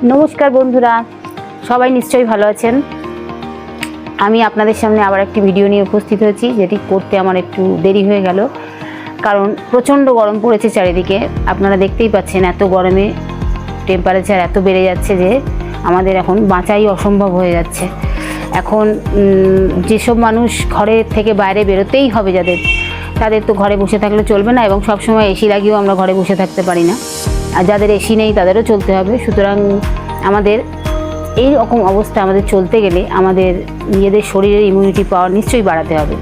नमस्कार बंधुरा सबाई निश्चय भालो आछेन। आमी आपनादेर सामने आबार एकटी भिडियो निये उपस्थित हয়েছি जेटी करते आमार एकटू देरी हये गेल कारण प्रचंड गरम पड़ेছে चारिदिके। आपनारा देखतेई पाच्छेन एत गरमे टेम्पारेचार एत बेड़े जाच्छे जे आमादेर एखन बाँचाई असम्भव हये जाच्छे। एखन जेसब मानुष घरे थेके बाइरे बेरोतेई होबे जादेर तादेर तो घरे बसे थाकले चलबे ना एबं सब समय एसि লাগিয়েও আমরা ঘরে বসে থাকতে পারি না। আর যাদের এসি নেই তাদেরও চলতে হবে। সুতরাং আমাদের এই রকম অবস্থা আমাদের চলতে গেলে আমাদের নিজেদের শরীরের ইমিউনিটি পাওয়ার নিশ্চয়ই বাড়াতে হবে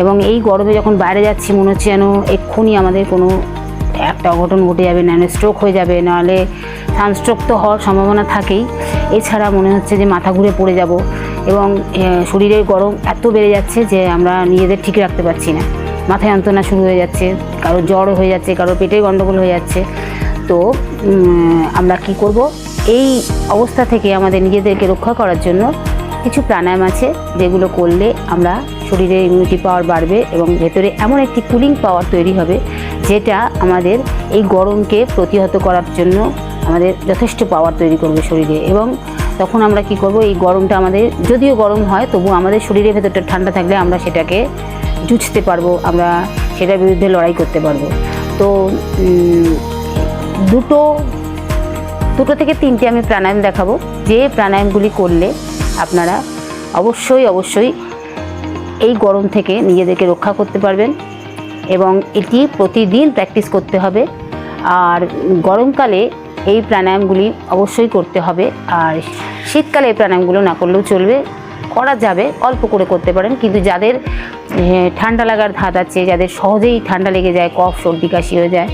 এবং এই গরমে যখন বাইরে যাচ্ছি মনে হচ্ছে যেন এক্ষুনি আমাদের কোনো একটা অঘটন ঘটে যাবে, নাহলে স্ট্রোক হয়ে যাবে, নাহলে সানস্ট্রোক তো হওয়ার সম্ভাবনা থাকেই। এছাড়া মনে হচ্ছে যে মাথা ঘুরে পড়ে যাব এবং শরীরের গরম এত বেড়ে যাচ্ছে যে আমরা নিজেদের ঠিক রাখতে পারছি না। মাথায় যন্ত্রণা শুরু হয়ে যাচ্ছে, কারো জ্বর হয়ে যাচ্ছে, কারো পেটের গন্ডগোল হয়ে যাচ্ছে। তো আমরা কি করব, এই অবস্থা থেকে আমাদের নিজেদেরকে রক্ষা করার জন্য কিছু প্রাণায়াম আছে যেগুলো করলে আমরা শরীরের ইমিউনিটি পাওয়ার বাড়বে এবং ভেতরে এমন একটি কুলিং পাওয়ার তৈরি হবে যেটা আমাদের এই গরমকে প্রতিহত করার জন্য আমাদের যথেষ্ট পাওয়ার তৈরি করবে শরীরে। এবং তখন আমরা কি করব, এই গরমটা আমাদের যদিও গরম হয় তবু আমাদের শরীরের ভেতরটা ঠান্ডা থাকলে আমরা সেটাকে জুঝতে পারবো, আমরা সেটার বিরুদ্ধে লড়াই করতে পারবো। তো দুটো থেকে তিনটে আমি প্রাণায়াম দেখাবো, যে প্রাণায়ামগুলি করলে আপনারা অবশ্যই এই গরম থেকে নিজেদেরকে রক্ষা করতে পারবেন এবং এটি প্রতিদিন প্র্যাকটিস করতে হবে। আর গরমকালে এই প্রাণায়ামগুলি অবশ্যই করতে হবে, আর শীতকালে এই প্রাণায়ামগুলো না করলেও চলবে, করা যাবে, অল্প করে করতে পারেন। কিন্তু যাদের ঠান্ডা লাগার ধাত আছে, যাদের সহজেই ঠান্ডা লেগে যায়, কফ সর্দি কাশি হয়ে যায়,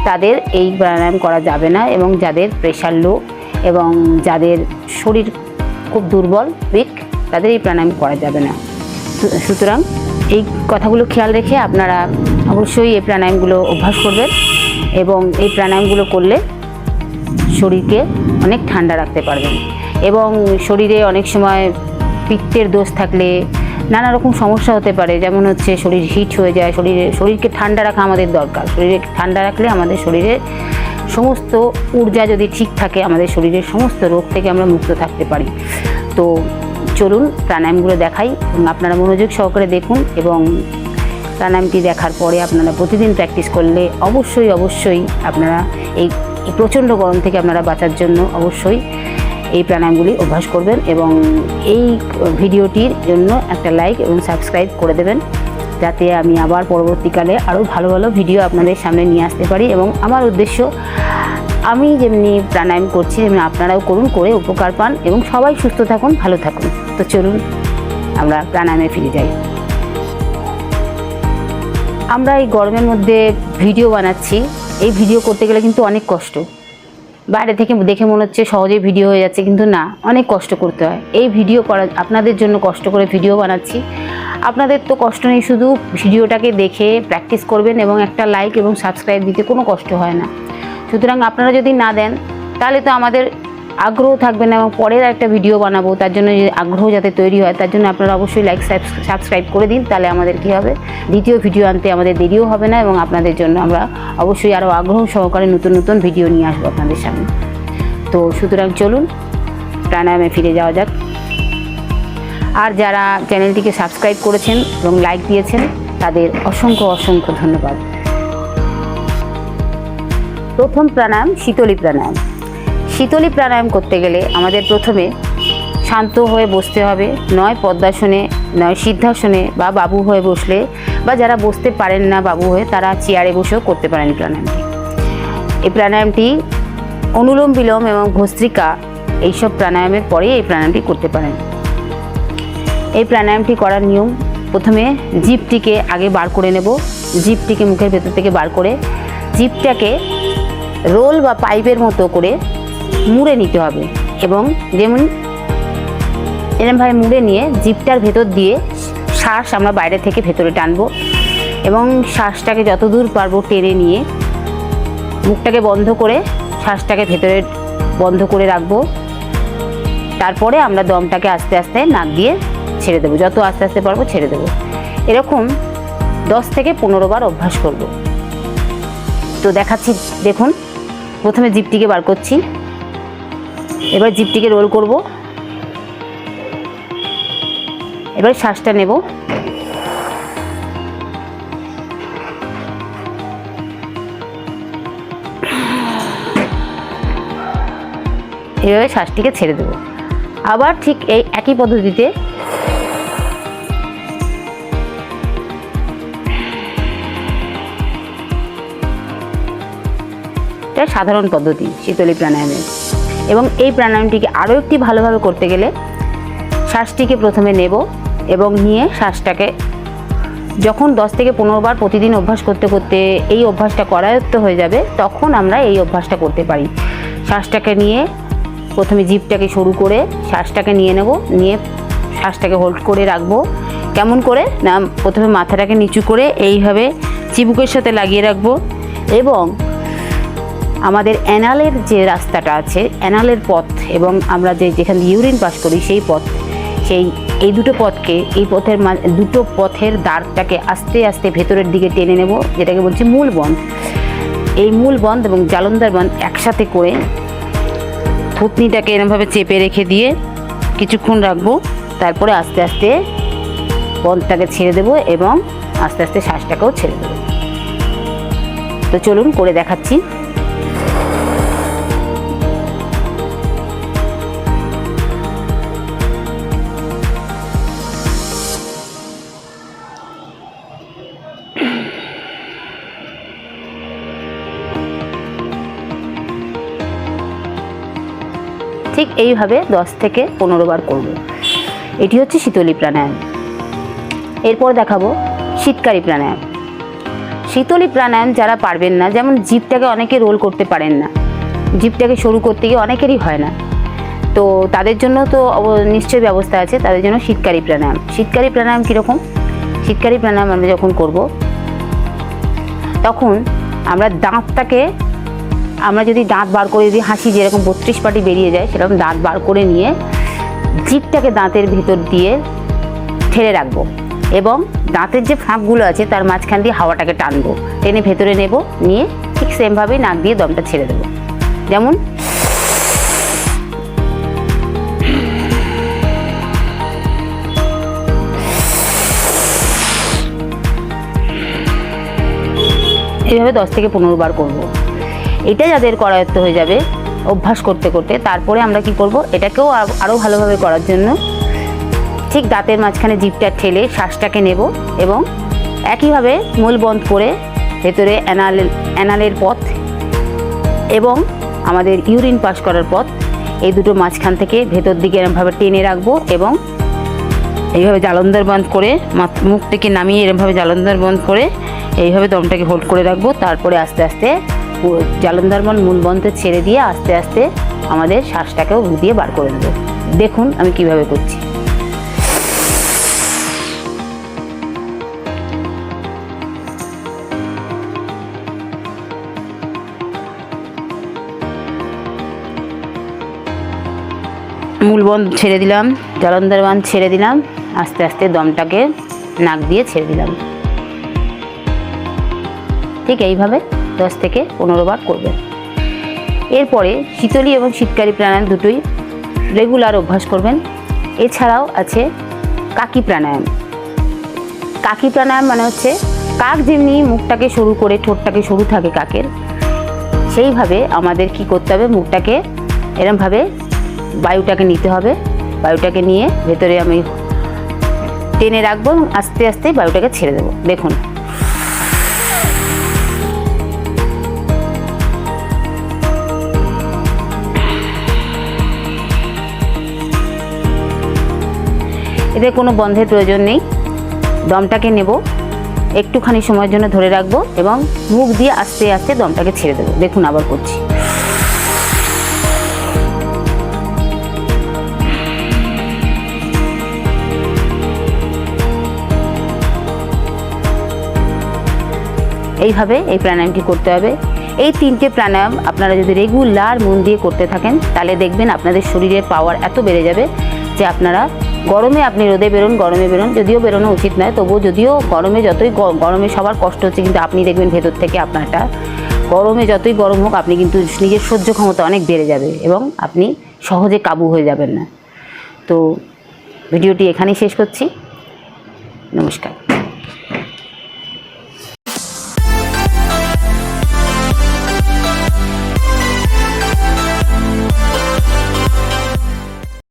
তাদের এই প্রাণায়াম করা যাবে না। এবং যাদের প্রেশার লো এবং যাদের শরীর খুব দুর্বল উইক, তাদের এই প্রাণায়াম করা যাবে না। সুতরাং এই কথাগুলো খেয়াল রেখে আপনারা অবশ্যই এই প্রাণায়ামগুলো অভ্যাস করবেন এবং এই প্রাণায়ামগুলো করলে শরীরকে অনেক ঠান্ডা রাখতে পারবেন। এবং শরীরে অনেক সময় পিত্তের দোষ থাকলে নানা রকম সমস্যা হতে পারে, যেমন হচ্ছে শরীর হিট হয়ে যায়। শরীরকে ঠান্ডা রাখা আমাদের দরকার। শরীরে ঠান্ডা রাখলে আমাদের শরীরের সমস্ত ঊর্জা যদি ঠিক থাকে, আমাদের শরীরের সমস্ত রোগ থেকে আমরা মুক্ত থাকতে পারি। তো চলুন প্রাণায়ামগুলো দেখাই এবং আপনারা মনোযোগ সহকারে দেখুন এবং প্রাণায়ামটি দেখার পরে আপনারা প্রতিদিন প্র্যাকটিস করলে অবশ্যই আপনারা এই প্রচণ্ড গরম থেকে আপনারা বাঁচার জন্য অবশ্যই এই প্রাণায়ামগুলি অভ্যাস করবেন এবং এই ভিডিওটির জন্য একটা লাইক এবং সাবস্ক্রাইব করে দেবেন, যাতে আমি আবার পরবর্তীকালে আরও ভালো ভালো ভিডিও আপনাদের সামনে নিয়ে আসতে পারি। এবং আমার উদ্দেশ্য, আমি যেমনি প্রাণায়াম করছি তেমনি আপনারাও করুন, করে উপকার পান এবং সবাই সুস্থ থাকুন, ভালো থাকুন। তো চলুন আমরা প্রাণায়ামে ফিরে যাই। আমরা এই গরমের মধ্যে ভিডিও বানাচ্ছি, এই ভিডিও করতে গেলে কিন্তু অনেক কষ্ট। বাইরে থেকে দেখে মনে হচ্ছে সহজেই ভিডিও হয়ে যাচ্ছে, কিন্তু না, অনেক কষ্ট করতে হয়। এই ভিডিও করা আপনাদের জন্য কষ্ট করে ভিডিও বানাচ্ছি। আপনাদের তো কষ্ট নেই, শুধু ভিডিওটাকে দেখে প্র্যাকটিস করবেন এবং একটা লাইক এবং সাবস্ক্রাইব দিতে কোনো কষ্ট হয় না। সুতরাং আপনারা যদি না দেন তাহলে তো আমাদের আগ্রহ থাকবে না এবং পরের একটা ভিডিও বানাবো, তার জন্য আগ্রহ যাতে তৈরি হয় তার জন্য আপনারা অবশ্যই লাইক সাবস্ক্রাইব করে দিন। তাহলে আমাদের কী হবে, দ্বিতীয় ভিডিও আনতে আমাদের দেরিও হবে না এবং আপনাদের জন্য আমরা অবশ্যই আরও আগ্রহ সহকারে নতুন ভিডিও নিয়ে আসবো আপনাদের সামনে। তো সুতরাং চলুন প্রাণায়ামে ফিরে যাওয়া যাক। আর যারা চ্যানেলটিকে সাবস্ক্রাইব করেছেন এবং লাইক দিয়েছেন তাদের অসংখ্য ধন্যবাদ। প্রথম প্রাণায়াম শীতলী প্রাণায়াম। শীতলী প্রাণায়াম করতে গেলে আমাদের প্রথমে শান্ত হয়ে বসতে হবে, নয় পদ্মাসনে, নয় সিদ্ধাসনে বা বাবু হয়ে বসলে, বা যারা বসতে পারেন না বাবু হয়ে তারা চেয়ারে বসেও করতে পারেন প্রাণায়ামটি। এই প্রাণায়ামটি অনুলোম বিলোম এবং ভস্ত্রিকা এইসব প্রাণায়ামের পরে এই প্রাণায়ামটি করতে পারেন। এই প্রাণায়ামটি করার নিয়ম, প্রথমে জিভটিকে আগে বার করে নেব। জিভটিকে মুখের ভেতর থেকে বার করে জিভটাকে রোল বা পাইপের মতো করে মুড়ে নিতে হবে এবং যেমন এরকমভাবে মুড়ে নিয়ে জিভটার ভেতর দিয়ে শ্বাস আমরা বাইরে থেকে ভেতরে টানবো এবং শ্বাসটাকে যতদূর পারবো টেনে নিয়ে মুখটাকে বন্ধ করে শ্বাসটাকে ভেতরে বন্ধ করে রাখবো। তারপরে আমরা দমটাকে আস্তে আস্তে নাক দিয়ে ছেড়ে দেবো, যত আস্তে আস্তে পারবো ছেড়ে দেবো। এরকম 10 থেকে 15 বার অভ্যাস করব। তো দেখাচ্ছি, দেখুন। প্রথমে জিভটিকে বার করছি, এবার জিভটিকে রোল করব। এবার শ্বাসটা নেব। এভাবে শ্বাসটিকে ছেড়ে দেব। আবার ঠিক এই একই পদ্ধতিতে এটা সাধারণ পদ্ধতি শীতলী প্রাণায়ামের। এবং এই প্রাণায়ামটিকে আরও একটি ভালোভাবে করতে গেলে শ্বাসটিকে প্রথমে নেব এবং নিয়ে শ্বাসটাকে যখন 10 থেকে 15 বার প্রতিদিন অভ্যাস করতে করতে এই অভ্যাসটা করায়ত্ত হয়ে যাবে, তখন আমরা এই অভ্যাসটা করতে পারি। শ্বাসটাকে নিয়ে প্রথমে জিভটাকে সরু করে শ্বাসটাকে নিয়ে নেব, নিয়ে শ্বাসটাকে হোল্ড করে রাখবো। কেমন করে না, প্রথমে মাথাটাকে নিচু করে এইভাবে চিবুকের সাথে লাগিয়ে রাখবো এবং আমাদের অ্যানালের যে রাস্তাটা আছে, অ্যানালের পথ এবং আমরা যেখানে ইউরিন পাস করি সেই পথ, এই দুটো পথকে, এই পথের দুটো পথের দাঁড়টাকে আস্তে আস্তে ভেতরের দিকে টেনে নেব, যেটাকে বলছি মূল বন্ধ। এই মূল বন্ধ এবং জালন্দার বন্ধ একসাথে করে থুতনিটাকে এরকমভাবে চেপে রেখে দিয়ে কিছুক্ষণ রাখবো। তারপরে আস্তে আস্তে বন্ধটাকে ছেড়ে দেবো এবং আস্তে আস্তে শ্বাসটাকেও ছেড়ে দেবো। তো চলুন করে দেখাচ্ছি। ঠিক এইভাবে 10 থেকে 15 বার করব। এটি হচ্ছে শীতলী প্রাণায়াম। এরপর দেখাবো শীতকারী প্রাণায়াম। শীতলী প্রাণায়াম যারা পারবেন না, যেমন জিভটাকে অনেকে রোল করতে পারেন না, জিভটাকে শুরু করতে গিয়ে অনেকেরই হয় না, তো তাদের জন্য তো নিশ্চয়ই ব্যবস্থা আছে। তাদের জন্য শীতকারী প্রাণায়াম। শীতকারী প্রাণায়াম কীরকম? শীতকারী প্রাণায়াম আমরা যখন করব, তখন আমরা দাঁতটাকে, আমরা যদি দাঁত বার করে যদি হাসি যেরকম 32 পাটি বেরিয়ে যায়, সেরকম দাঁত বার করে নিয়ে জিভটাকে দাঁতের ভিতর দিয়ে ঠেলে রাখবো এবং দাঁতের যে ফাঁকগুলো আছে তার মাঝখান দিয়ে হাওয়াটাকে টানবো, টেনে ভেতরে নেব, নিয়ে ঠিক সেমভাবেই নাক দিয়ে দমটা ছেড়ে দেবো। যেমন এইভাবে 10 থেকে 15 বার করব। এটা যাদের করায়ত্ত হয়ে যাবে অভ্যাস করতে করতে, তারপরে আমরা কি করব, এটাকেও আরও ভালোভাবে করার জন্য ঠিক দাঁতের মাঝখানে জিভটা ঠেলে শ্বাসটাকে নেব এবং একইভাবে মূল বন্ধ করে ভেতরে অ্যানালের পথ এবং আমাদের ইউরিন পাস করার পথ, এই দুটো মাঝখান থেকে ভেতর দিকে এরমভাবে টেনে রাখবো এবং এইভাবে জালন্দার বন্ধ করে মুখ থেকে নামিয়ে এরমভাবে জালন্দার বন্ধ করে এইভাবে দমটাকে হোল্ড করে রাখবো। তারপরে আস্তে আস্তে জালন্দার বন্ধ মূল বন্ধে ছেড়ে দিয়ে আস্তে আস্তে আমাদের শ্বাসটাকেও মুখ দিয়ে বার করে দেবো। দেখুন আমি কিভাবে করছি। মূল বন্ধ ছেড়ে দিলাম, জালন্দার বন্ধ ছেড়ে দিলাম, আস্তে আস্তে দমটাকে নাক দিয়ে ছেড়ে দিলাম। ঠিক এইভাবে 10 থেকে 15 বার করবেন। এরপরে শীতলী এবং শীতকারী প্রাণায়াম দুটোই রেগুলার অভ্যাস করবেন। এছাড়াও আছে কাকি প্রাণায়াম। কাকি প্রাণায়াম মানে হচ্ছে কাক যেমনি মুখটাকে সরু করে, ঠোঁটটাকে সরু থাকে কাকের, সেইভাবে আমাদের কি করতে হবে, মুখটাকে এরমভাবে বায়ুটাকে নিতে হবে। বায়ুটাকে নিয়ে ভেতরে আমি টেনে রাখবো এবং আস্তে আস্তে বায়ুটাকে ছেড়ে দেবো। দেখুন এতে কোনো বন্ধের প্রয়োজন নেই। দমটাকে নেব, একটুখানি সময়ের জন্য ধরে রাখবো এবং মুখ দিয়ে আস্তে আস্তে দমটাকে ছেড়ে দেবো। দেখুন আবার করছি। এইভাবে এই প্রাণায়ামটি করতে হবে। এই 3টে প্রাণায়াম আপনারা যদি রেগুলার মন দিয়ে করতে থাকেন, তাহলে দেখবেন আপনাদের শরীরের পাওয়ার এত বেড়ে যাবে যে আপনারা গরমে, আপনি রোদে বেরোন, গরমে বেরোন, যদিও বেরোনো উচিত নয়, তবুও যদিও গরমে যতই গরমে সবার কষ্ট হচ্ছে, কিন্তু আপনি দেখবেন ভেতর থেকে আপনারটা গরমে যতই গরম হোক, আপনি কিন্তু নিজের সহ্য ক্ষমতা অনেক বেড়ে যাবে এবং আপনি সহজে কাবু হয়ে যাবেন না। তো ভিডিওটি এখানেই শেষ করছি। নমস্কার।